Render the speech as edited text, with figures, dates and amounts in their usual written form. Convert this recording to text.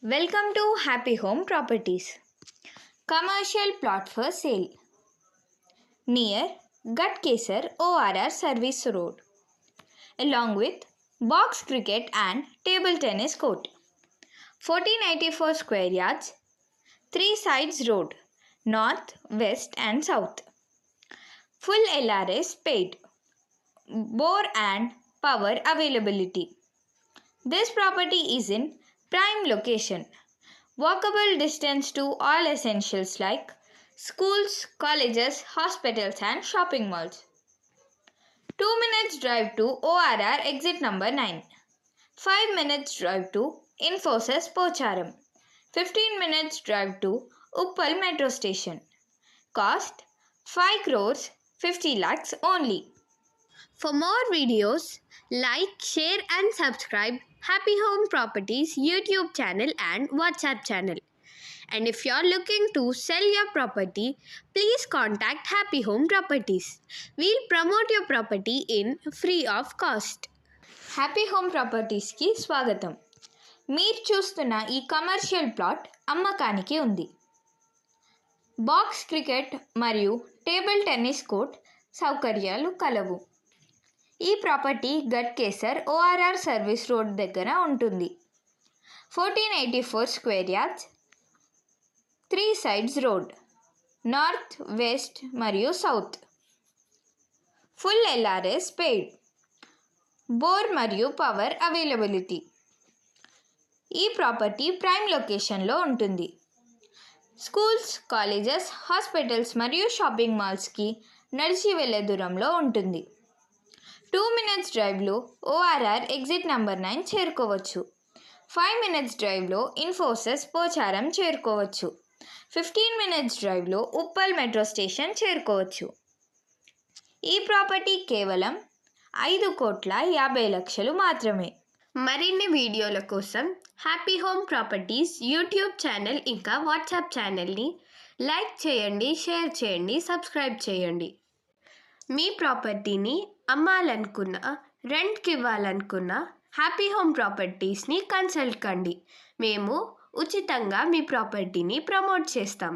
Welcome to Happy Home Properties. Commercial plot for sale near Gatkesar ORR Service Road, along with box cricket and table tennis court. 1484 square yards, 3 sides road, north, west and south. Full LRS paid. Bore and power availability. This property is in prime location. Walkable distance to all essentials like schools, colleges, hospitals and shopping malls. 2 minutes drive to ORR exit number 9. 5 minutes drive to Infosys Pocharam. 15 minutes drive to Uppal metro station. Cost 5 crores 50 lakhs only. For more videos, like, share and subscribe Happy Home Properties YouTube channel and WhatsApp channel. And if you're looking to sell your property, please contact Happy Home Properties. We'll promote your property in free of cost. Happy home ప్రాపర్టీస్కి స్వాగతం. మీరు చూస్తున్న ఈ commercial plot అమ్మకానికి ఉంది. Box cricket మరియు table tennis court సౌకర్యాలు కలవు. ఈ property Ghatkesar ORR service road దగ్గర ఉంటుంది. 1484 square yards, 3 sides road, north, west మరియు south. Full LRS paid. Bore మరియు పవర్ అవైలబిలిటీ. ఈ ప్రాపర్టీ ప్రైమ్ లొకేషన్లో ఉంటుంది. స్కూల్స్, కాలేజెస్, హాస్పిటల్స్ మరియు షాపింగ్ మాల్స్కి నడిచి వెళ్ళే దూరంలో ఉంటుంది. 2 minutes డ్రైవ్లో ఓఆర్ఆర్ ఎగ్జిట్ నెంబర్ 9 చేరుకోవచ్చు. 5 minutes డ్రైవ్లో ఇన్ఫోసిస్ పోచారం చేరుకోవచ్చు. 15 minutes డ్రైవ్లో ఉప్పల్ మెట్రో స్టేషన్ చేరుకోవచ్చు. ఈ ప్రాపర్టీ కేవలం 5,50,00,000 మాత్రమే. మరిన్ని వీడియోల కోసం happy home properties YouTube channel ఇంకా వాట్సాప్ ఛానల్ని లైక్ చేయండి, షేర్ చేయండి, సబ్స్క్రైబ్ చేయండి. మీ ప్రాపర్టీని అమ్మాలనుకున్నా, రెంట్కి ఇవ్వాలనుకున్నా హ్యాపీ హోమ్ ప్రాపర్టీస్ని కన్సల్ట్ కండి. మేము ఉచితంగా మీ ప్రాపర్టీని ప్రమోట్ చేస్తాం.